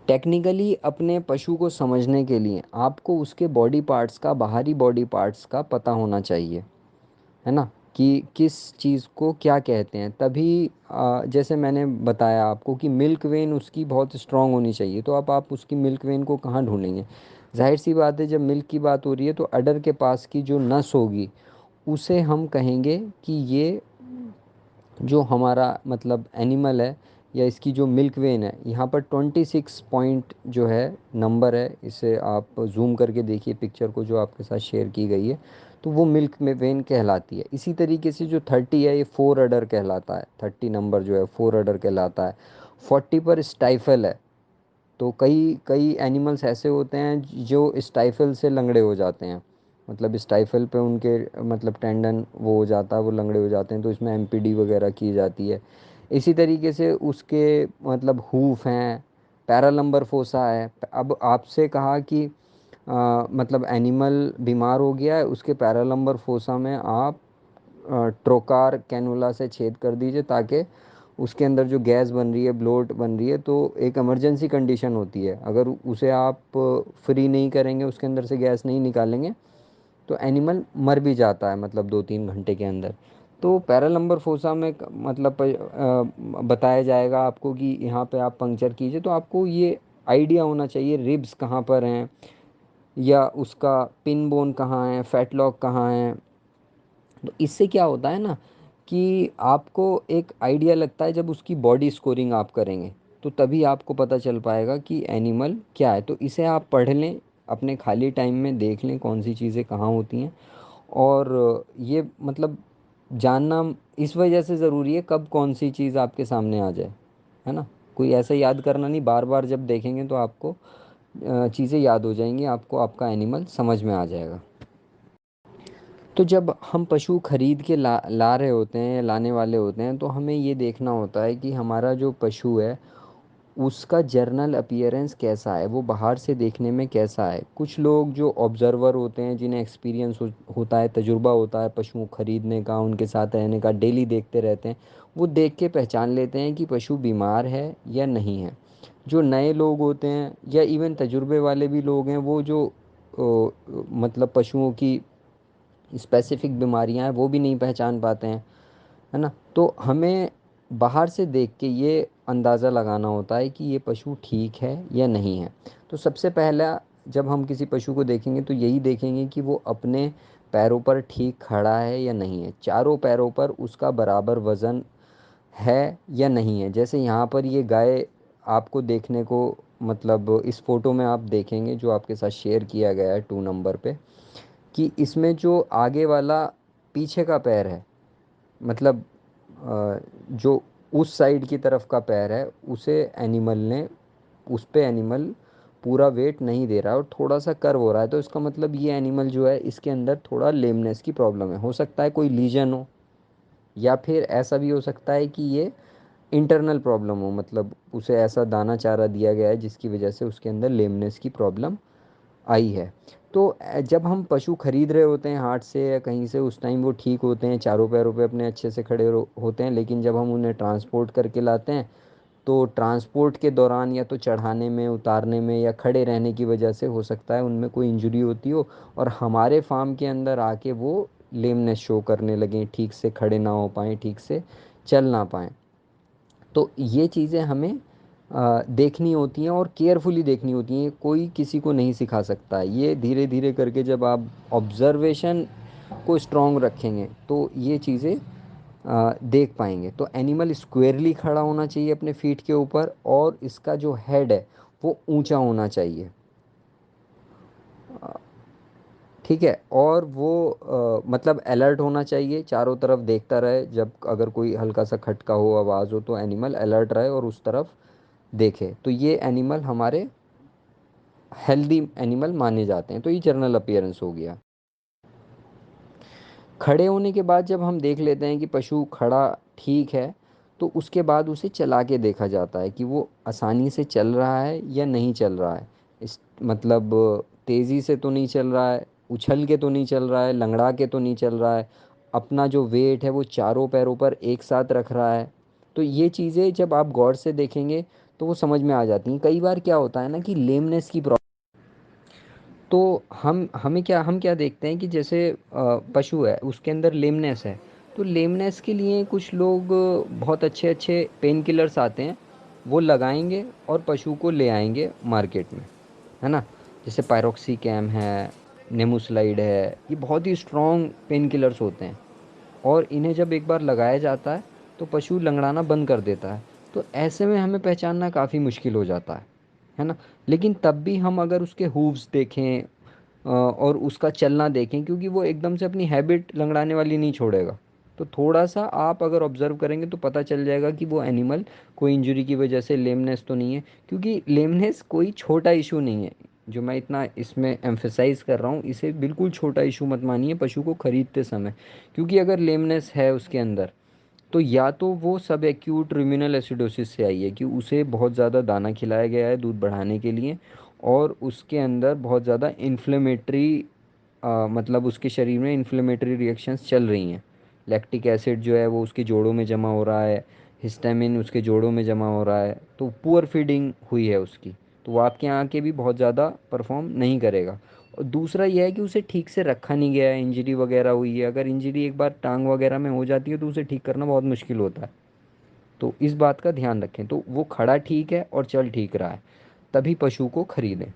Technically अपने पशु को समझने के लिए आपको उसके बॉडी पार्ट्स का, बाहरी बॉडी पार्ट्स का पता होना चाहिए, है ना, कि किस चीज़ को क्या कहते हैं। तभी जैसे मैंने बताया आपको कि मिल्क वेन उसकी बहुत स्ट्रांग होनी चाहिए, तो अब आप उसकी मिल्क वेन को कहाँ ढूंढेंगे? जाहिर सी बात है, जब मिल्क की बात हो रही है तो अडर के पास की जो नस होगी उसे हम कहेंगे कि ये जो हमारा मतलब एनिमल है, या इसकी जो मिल्क वेन है, यहाँ पर 26 पॉइंट जो है नंबर है, इसे आप जूम करके देखिए पिक्चर को जो आपके साथ शेयर की गई है, तो वो मिल्क में वेन कहलाती है। इसी तरीके से जो 30 है ये 4 अडर कहलाता है, 30 नंबर जो है 4 अडर कहलाता है। 40 पर स्टाइफल है। तो कई कई एनिमल्स ऐसे होते हैं जो स्टाइफल से लंगड़े हो जाते हैं, मतलब स्टाइफल पे उनके मतलब टेंडन वो हो जाता है, वो लंगड़े हो जाते हैं, तो इसमें एमपीडी वगैरह की जाती है। इसी तरीके से उसके मतलब हूफ हैं, पैरालंबर फोसा है। अब आपसे कहा कि मतलब एनिमल बीमार हो गया है, उसके पैरालंबर फोसा में आप ट्रोकार कैनुला से छेद कर दीजिए, ताकि उसके अंदर जो गैस बन रही है, ब्लोट बन रही है, तो एक इमरजेंसी कंडीशन होती है, अगर उसे आप फ्री नहीं करेंगे, उसके अंदर से गैस नहीं निकालेंगे, तो एनिमल मर भी जाता है, मतलब 2-3 घंटे के अंदर। तो पैरालंबर फोसा में मतलब बताया जाएगा आपको कि यहाँ पे आप पंक्चर कीजिए, तो आपको ये आइडिया होना चाहिए रिब्स कहाँ पर हैं, या उसका पिन बोन कहाँ है, फैटलॉक कहाँ है। तो इससे क्या होता है ना कि आपको एक आइडिया लगता है, जब उसकी बॉडी स्कोरिंग आप करेंगे तो तभी आपको पता चल पाएगा कि एनिमल क्या है। तो इसे आप पढ़ लें, अपने खाली टाइम में देख लें कौन सी चीज़ें कहाँ होती हैं। और ये मतलब जानना इस वजह से ज़रूरी है कब कौन सी चीज़ आपके सामने आ जाए, है ना। कोई ऐसा याद करना नहीं, बार बार जब देखेंगे तो आपको चीज़ें याद हो जाएंगी, आपको आपका एनिमल समझ में आ जाएगा। तो जब हम पशु खरीद के ला ला रहे होते हैं, लाने वाले होते हैं, तो हमें ये देखना होता है कि हमारा जो पशु है उसका जर्नल अपीयरेंस कैसा है, वो बाहर से देखने में कैसा है। कुछ लोग जो ऑब्जर्वर होते हैं, जिन्हें एक्सपीरियंस होता है, तजुर्बा होता है पशु खरीदने का, उनके साथ रहने का, डेली देखते रहते हैं, वो देख के पहचान लेते हैं कि पशु बीमार है या नहीं है। जो नए लोग होते हैं या इवन तजुर्बे वाले भी लोग हैं, वो जो मतलब पशुओं की स्पेसिफिक बीमारियां हैं वो भी नहीं पहचान पाते हैं, है ना। तो हमें बाहर से देख के ये अंदाज़ा लगाना होता है कि ये पशु ठीक है या नहीं है। तो सबसे पहला, जब हम किसी पशु को देखेंगे तो यही देखेंगे कि वो अपने पैरों पर ठीक खड़ा है या नहीं है, चारों पैरों पर उसका बराबर वज़न है या नहीं है। जैसे यहाँ पर ये गाय आपको देखने को, मतलब इस फ़ोटो में आप देखेंगे जो आपके साथ शेयर किया गया है 2 नंबर पे, कि इसमें जो आगे वाला पीछे का पैर है, मतलब जो उस साइड की तरफ का पैर है, उसे एनिमल ने, उस पे एनिमल पूरा वेट नहीं दे रहा है और थोड़ा सा कर्व हो रहा है, तो इसका मतलब ये एनिमल जो है इसके अंदर थोड़ा लेमनेस की प्रॉब्लम है। हो सकता है कोई लीजन हो, या फिर ऐसा भी हो सकता है कि ये इंटरनल प्रॉब्लम हो, मतलब उसे ऐसा दाना चारा दिया गया है जिसकी वजह से उसके अंदर लेमनेस की प्रॉब्लम आई है। तो जब हम पशु खरीद रहे होते हैं हाट से या कहीं से, उस टाइम वो ठीक होते हैं, चारों पैरों पे अपने अच्छे से खड़े होते हैं, लेकिन जब हम उन्हें ट्रांसपोर्ट करके लाते हैं तो ट्रांसपोर्ट के दौरान या तो चढ़ाने में, उतारने में या खड़े रहने की वजह से हो सकता है उनमें कोई इंजरी होती हो, और हमारे फार्म के अंदर आके वो लेमनेस शो करने लगें, ठीक से खड़े ना हो पाएँ, ठीक से चल ना पाएँ। तो ये चीज़ें हमें देखनी होती हैं और केयरफुली देखनी होती हैं, कोई किसी को नहीं सिखा सकता है। ये धीरे धीरे करके जब आप ऑब्जर्वेशन को स्ट्रॉन्ग रखेंगे तो ये चीज़ें देख पाएंगे। तो एनिमल स्क्वेयरली खड़ा होना चाहिए अपने फीट के ऊपर, और इसका जो हेड है वो ऊंचा होना चाहिए, ठीक है। और वो मतलब अलर्ट होना चाहिए, चारों तरफ देखता रहे, जब अगर कोई हल्का सा खटका हो, आवाज़ हो, तो एनिमल अलर्ट रहे और उस तरफ देखे, तो ये एनिमल हमारे हेल्दी एनिमल माने जाते हैं। तो ये जर्नल अपीयरेंस हो गया। खड़े होने के बाद जब हम देख लेते हैं कि पशु खड़ा ठीक है, तो उसके बाद उसे चला के देखा जाता है कि वो आसानी से चल रहा है या नहीं चल रहा है। इस मतलब तेज़ी से तो नहीं चल रहा है, उछल के तो नहीं चल रहा है, लंगड़ा के तो नहीं चल रहा है, अपना जो वेट है वो चारों पैरों पर एक साथ रख रहा है। तो ये चीज़ें जब आप गौर से देखेंगे तो वो समझ में आ जाती हैं। कई बार क्या होता है ना कि लेमनेस की प्रॉब्लम, तो हम क्या देखते हैं कि जैसे पशु है उसके अंदर लेमनेस है, तो लेमनेस के लिए कुछ लोग बहुत अच्छे अच्छे पेन किलर्स आते हैं, वो लगाएंगे और पशु को ले आएंगे मार्केट में, है ना। जैसे पायरोक्सिकैम है, नेमुसलाइड है, ये बहुत ही स्ट्रॉन्ग पेन किलर्स होते हैं, और इन्हें जब एक बार लगाया जाता है तो पशु लंगड़ाना बंद कर देता है। तो ऐसे में हमें पहचानना काफ़ी मुश्किल हो जाता है ना। लेकिन तब भी हम अगर उसके हूव्स देखें और उसका चलना देखें, क्योंकि वो एकदम से अपनी हैबिट लंगड़ाने वाली नहीं छोड़ेगा, तो थोड़ा सा आप अगर ऑब्जर्व करेंगे तो पता चल जाएगा कि वो एनिमल कोई इंजरी की वजह से लेमनेस तो नहीं है। क्योंकि लेमनेस कोई छोटा इशू नहीं है, जो मैं इतना इसमें एम्फेसाइज कर रहा हूँ, इसे बिल्कुल छोटा इशू मत मानिए पशु को खरीदते समय। क्योंकि अगर लेमनेस है उसके अंदर, तो या तो वो सब एक्यूट रुमिनल एसिडोसिस से आई है कि उसे बहुत ज़्यादा दाना खिलाया गया है दूध बढ़ाने के लिए, और उसके अंदर बहुत ज़्यादा इन्फ्लेमेटरी, मतलब उसके शरीर में इन्फ्लेमेटरी रिएक्शंस चल रही हैं। लैक्टिक एसिड जो है वो उसके जोड़ों में जमा हो रहा है, हिस्टामिन उसके जोड़ों में जमा हो रहा है, तो पुअर फीडिंग हुई है उसकी, तो वो आपके यहाँ के भी बहुत ज़्यादा परफॉर्म नहीं करेगा। और दूसरा यह है कि उसे ठीक से रखा नहीं गया है, इंजरी वगैरह हुई है। अगर इंजरी एक बार टांग वगैरह में हो जाती है तो उसे ठीक करना बहुत मुश्किल होता है। तो इस बात का ध्यान रखें। तो वो खड़ा ठीक है और चल ठीक रहा है, तभी पशु को खरीदें।